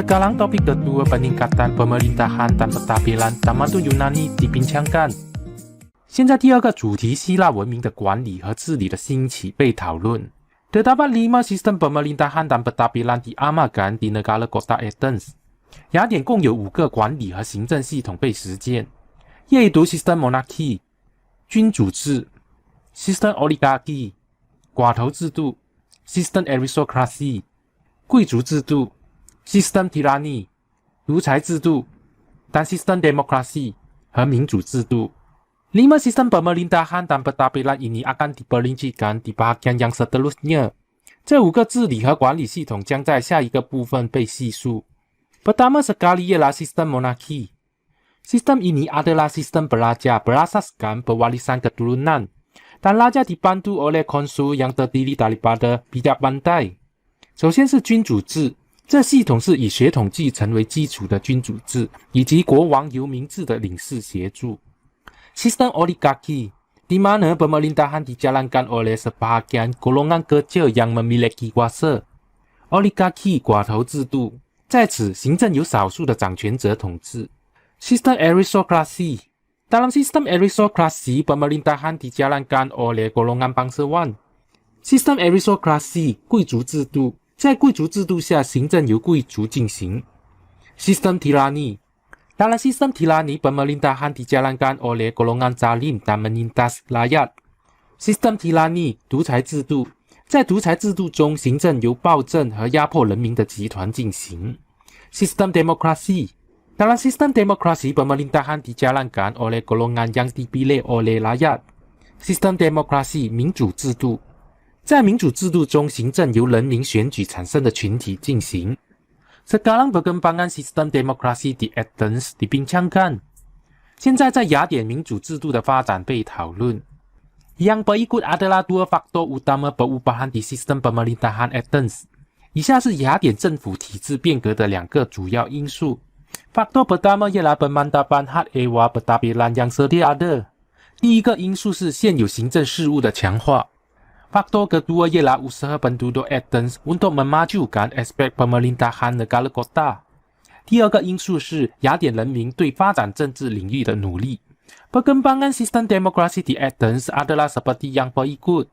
Sekarang topik kedua peningkatan pemerintahan dan penstabilan zaman Yunani dibincangkan。现在第二个主题希腊文明的管理和治理的兴起被讨论。Terdapat 5 sistem pemerintahan dan penstabilan diamalkan di negara kota Athens。雅典共有5个管理和行政系统被实践，阅读 System Monarchy 君主制 System Oligarchy 寡头制度 System Aristocracy 贵族制度 System Tyranny 独裁制度 dan System Democracy 和民主制度。5 sistem pemerintahan dan penstabilan ini akan diperincikan di bahagian yang seterusnya。这5个治理和管理系统将在下一个部分被细述。Pertama sekali ialah sistem monarki. Sistem ini adalah sistem beraja berasaskan pewarisan keturunan dan raja dibantu oleh konsul yang terdiri daripada bidak pantai。首先是君主制，这系统是以血统继承为基础的君主制，以及国王由民治的领事协助。Sistem oligarki, di mana pemerintahan dijalankan oleh sebahagian golongan kecil yang memiliki kuasa。oligarki 寡头制度，在此行政由少数的掌权者统治。Sistem aristocracy, dalam sistem aristocracy pemerintahan dijalankan oleh golongan bangsawan。Sistem aristocracy 贵族制度，在贵族制度下行政由贵族进行。Sistem tyranny, dalam sistem tyranny pemerintahan dijalankan oleh golongan zalim dan menindas rakyat。Sistem tyranny 独裁制度，在独裁制度中行政由暴政和压迫人民的集团进行。Sistem demokrasi, dalam sistem demokrasi pemerintahan dijalankan oleh golongan yang dipilih oleh rakyat。Sistem demokrasi 民主制度，在民主制度中行政由人民选举产生的群体进行。Sekarang perkembangan sistem demokrasi di Athens dibincangkan。现在在雅典民主制度的发展被讨论。Yang berikut adalah 2 faktor utama perubahan di sistem pemerintahan Athens。以下是雅典政府体制变革的2个主要因素。Faktor pertama ialah pemantapan hak ehwal pentadbiran yang sedia ada。第一个因素是现有行政事务的强化。Faktor kedua ialah usaha penduduk Athens untuk memajukan aspek pemerintahan negara kota。第二个因素是雅典人民对发展政治领域的努力。Perkembangan sistem demokrasi di Athens adalah seperti yang berikut。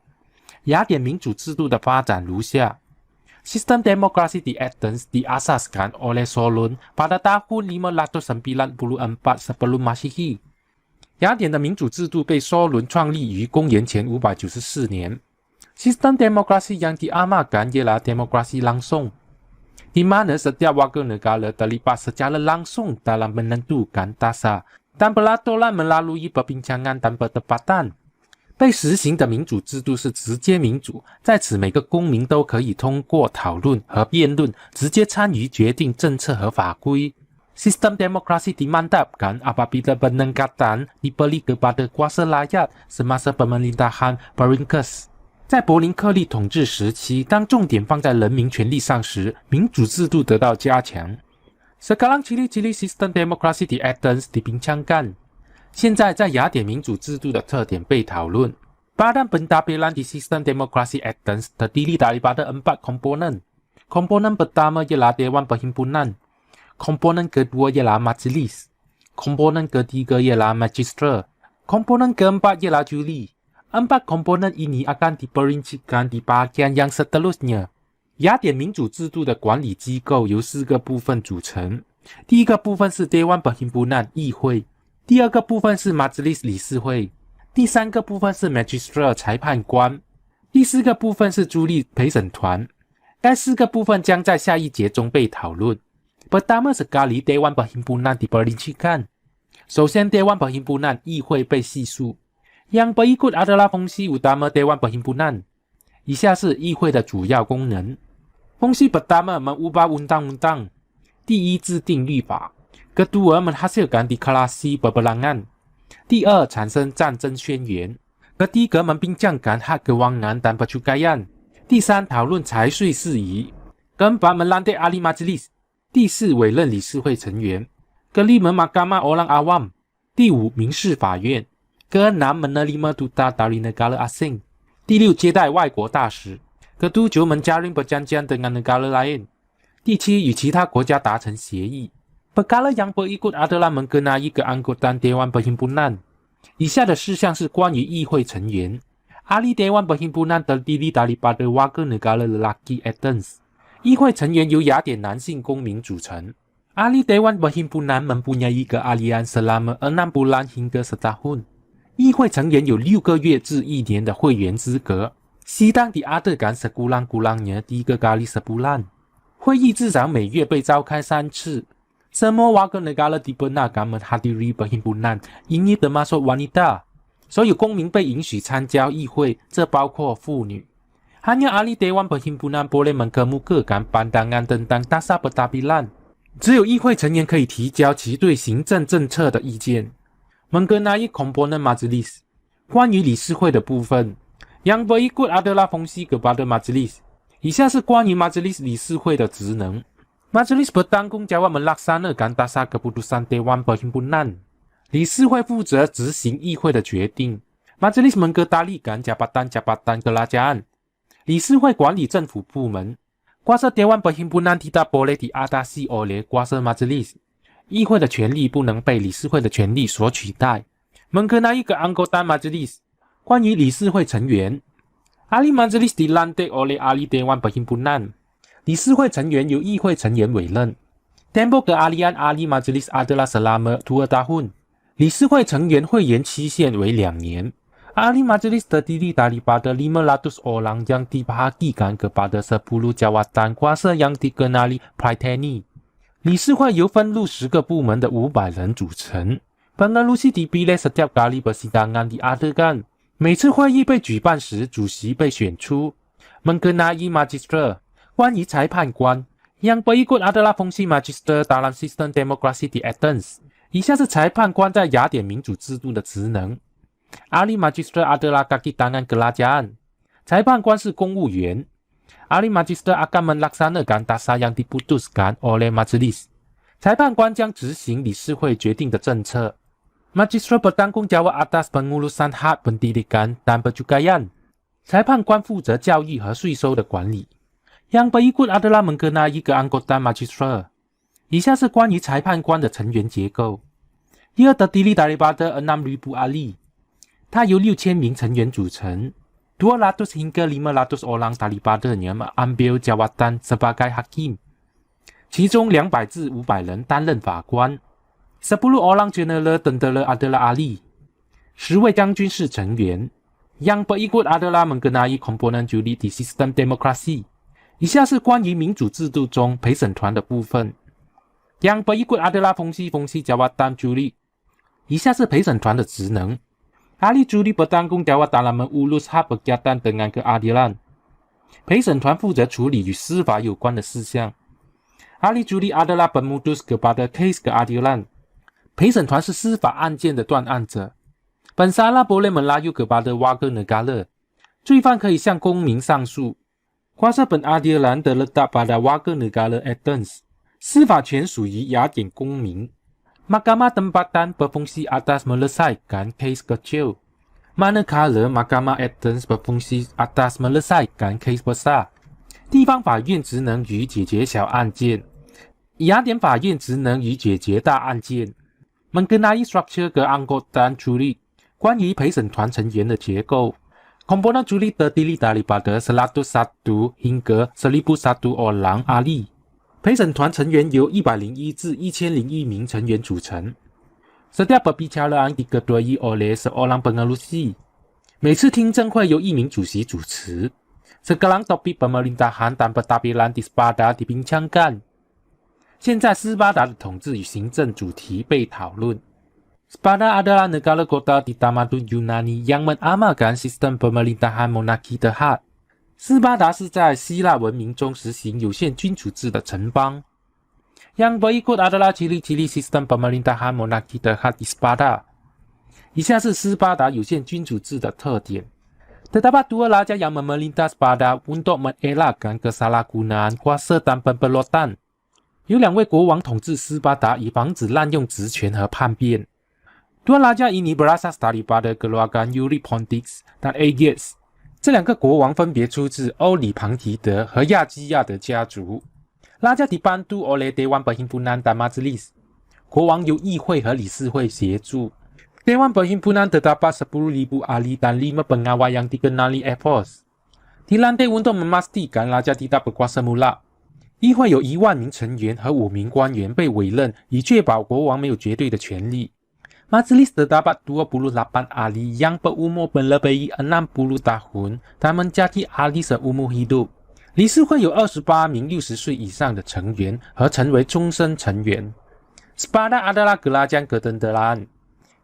雅典民主制度的发展如下。Sistem demokrasi di Athens diasaskan oleh Solon pada tahun 594 sebelum Masehi。雅典的民主制度被梭伦创立于公元前594年。Sistem demokrasi yang diamalkan ialah demokrasi langsung, di mana setiap warga negara terlibat secara langsung dalam menentukan dasar dan peraturan melalui perbincangan dan perdebatan。被实行的民主制度是直接民主，在此每个公民都可以通过讨论和辩论，直接参与决定政策和法规。Sistem demokrasi dimantapkan apabila peningkatan diberi kepada kuasa rakyat semasa pemerintahan Pericles。在柏林克利统治时期，当重点放在人民权利上时，民主制度得到加强。Sekarang ciri-ciri sistem demokrasi di Athens dibincangkan。现在在雅典民主制度的特点被讨论。Badan pentadbiran di sistem demokrasi Athens terdiri daripada 4 komponen。Komponen pertama ialah Dewan Perhimpunan。Komponen kedua ialah Majelis。Komponen ketiga ialah Magister。Komponen keempat ialah Juri。4 komponen ini akan diperincikan di bahagian yang seterusnya。雅典民主制度的管理机构由4个部分组成。第一个部分是 Dewan Perhimpunan 议会，第二个部分是 Majelis 理事会，第三个部分是 Magister 裁判官，第四个部分是朱利陪审团。该4个部分将在下一节中被讨论。Pertama sekali Dewan Perhimpunan diperincikan。首先 Dewan Perhimpunan 议会被细述。Yang berikut adalah fungsi utama Dewan Perhimpunan。以下是议会的主要功能。Fungsi pertama mengubah undang-undang。第一，制定律法。Kedua, menghasilkan deklarasi peperangan。第二，产生战争宣言。Ketiga, membincangkan hak keuangan dan percukaian。第三，讨论财税事宜。Keempat, melantik ahli majlis。第四，委任理事会成员。Kelima, mahkamah orang awam。第五，民事法院。Keenam, menerima duta dari negara asing。第六，接待外国大使。Ketujuh, menjalin perjanjian dengan negara lain。第七，与其他国家达成协议。Perkara yang berikut adalah mengenai keanggotaan Dewan Perhimpunan。以下的事项是关于议会成员。Ahli Dewan Perhimpunan terdiri daripada warga negara lelaki Athens。议会成员由雅典男性公民组成。Ahli Dewan Perhimpunan mempunyai keahlian selama 6 bulan hingga setahun。议会成员有6个月至1年的会员资格。Sidang diadakan sekurang-kurangnya 3 kali sebulan。会议至少每月被召开3次。Semua warga negara dibenarkan menghadiri perhimpunan, ini termasuk wanita。所有公民被允许参加议会，这包括妇女。Hanya ahli Dewan Perhimpunan boleh mengemukakan pandangan tentang dasar pertabilan。只有议会成员可以提交其对行政政策的意见。Mengenai komponen majelis， 关于理事会的部分。Yang berikut adalah fungsi kepada majelis。以下是关于 majelis 理事会的职能。Majelis bertanggung jawab melaksanakan dasar keputusan Dewan Perhimpunan。理事会负责执行议会的决定。Majelis mengendalikan jabatan-jabatan kerajaan。理事会管理政府部门。Kuasa Dewan Perhimpunan tidak boleh diatasi oleh kuasa Majelis。议会的权力不能被理事会的权力所取代。Mengenai keanggotaan Majelis， 关于理事会成员。Ahli Majelis dilantik oleh Ahli Dewan Perhimpunan。理事会成员由议会成员委任。Tempoh keahlian Ahli Majelis adalah selama 2 tahun。理事会成员会员期限为2年。Ahli Majelis terdiri daripada 500 orang yang dibahagikan kepada 10 jawatan kuasa yang dikenali Prytany。理事会由分入10个部门的500人组成。Pengerusi dipilih setiap kali persidangan diadakan。每次会议被举办时，主席被选出。Mengenai Magister， 关于裁判官。Yang berikut adalah fungsi Magister dalam sistem demokrasi di Athens。以下是裁判官在雅典民主制度的职能。Ahli Magister adalah kaki tangan kerajaan。裁判官是公务员。Ahli Magister akan melaksanakan dasar yang diputuskan oleh Majelis。裁判官将执行理事会决定的政策。Magister bertanggung jawab atas pengurusan hak pendidikan dan percukaian。裁判官负责教育和税收的管理。Yang berikut adalah mengenai keanggotaan Magister。以下是关于裁判官的成员结构。Ia terdiri daripada 6.000 ahli。它由6000名成员组成。200 hingga 500 orang daripadanya mengambil jawatan sebagai hakim。其中200至500人担任法官。10 orang general tentara adalah ahli。10位将军是成员。Yang berikut adalah mengenai komponen juri di sistem demokrasi。以下是关于民主制度中陪审团的部分。Yang berikut adalah fungsi-fungsi jawatan juri。以下是陪审团的职能。Ahli juri bertanggung jawab dalam mengurus hak berkaitan dengan keadilan。陪审团负责处理与司法有关的事项。Ahli juri adalah pemutus kepada case keadilan。陪审团是司法案件的断案者。Pensalah boleh melayu kepada warga negara。罪犯可以向公民上诉。Kuasa pengadilan terletak pada warga negara Athens。司法权属于雅典公民。Mahkamah tempatan berfungsi atas menyelesaikan case kecil。Manakala Mahkamah Athens berfungsi atas menyelesaikan case besar。地方法院职能于解决小案件。雅典法院职能于解决大案件。Mengenai struktur keanggotaan juri， 关于陪审团成员的结构。Komponen juri terdiri daripada 101 hingga 1001 orang ahli。陪审团成员由101至1001名成员组成。Setiap perbicaraan diketuai oleh seorang pengerusi。每次听证会由1名主席主持。Sekarang topik pemerintahan dan pertabilan di Sparta dibincangkan。现在斯巴达的统治与行政主题被讨论。Sparta adalah negara kota di tamadun Yunani yang mengamalkan sistem pemerintahan monarki terhad。斯巴达是在希腊文明中实行有限君主制的城邦。Yang berikut adalah ciri-ciri sistem pemerintahan monarki terhad di Sparta。以下是斯巴达有限君主制的特点。Terdapat 2 raja yang memerintah Sparta untuk mengelakkan kesalahgunaan kuasa dan pemberontakan。有2位国王统治斯巴达，以防止滥用职权和叛变。Dua raja ini berasal daripada keluarga Eurypontics dan Aegeus。这2个国王分别出自欧里庞提德和亚基亚德家族。Raja dibantu oleh Dewan Perhimpunan dan Majlis. 国王由议会和理事会协助。Dewan Perhimpunan terdapat 10,000 ahli dan 5 pengawal yang dikenali Air Force. Dilantik untuk memastikan raja tidak berkuasa mutlak。议会有1万名成员和5名官员被委任，以确保国王没有绝对的权力。Majlis terdapat 28 ahli yang berumur melebihi 60 tahun dan menjadi ahli seumur hidup。理事会有28名60岁以上的成员和成为终身成员。Sepada adalah kerajaan ketenteraan.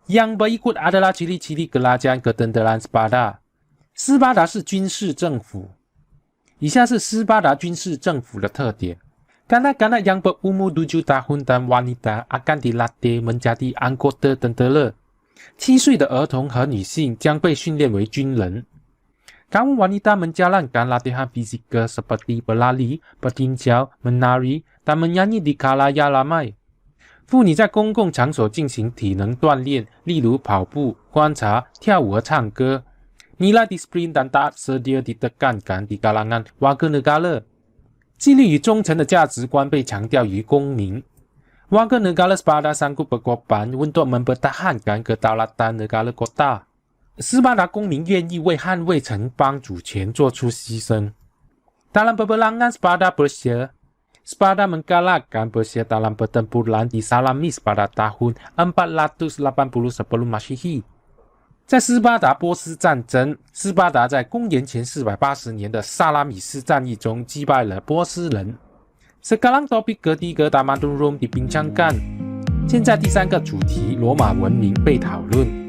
Yang berikut adalah ciri-ciri kerajaan ketenteraan Sepada。斯巴达是军事政府。以下是斯巴达军事政府的特点。Kanak-kanak yang berumur 7 tahun dan wanita akan dilatih menjadi anggota tentera。7岁的儿童和女性将被训练为军人。Kaum wanita menjalankan latihan fizikal seperti berlari, bertinjau, menari, dan menyanyi di khalayak ramai。妇女在公共场所进行体能锻炼，例如跑步、观察、跳舞和唱歌。Nilai disiplin dan taat sedia ditekankan di kalangan warga negara。纪律与忠诚的价值观被强调于公民。Warga negara Sepada sanggup berkorban untuk mempertahankan kedaulatan negara kota。斯巴达公民愿意为捍卫城邦主权做出牺牲。Dalam peperangan Sepada Persia。Sepada mengalahkan Persia dalam pertempuran di Salamis pada tahun 480 sebelum Masehi。在斯巴达波斯战争，斯巴达在公元前480年的萨拉米斯战役中击败了波斯人。Sekarang topik ketiga Tamadun Rom dibincangkan。现在第3个主题罗马文明被讨论。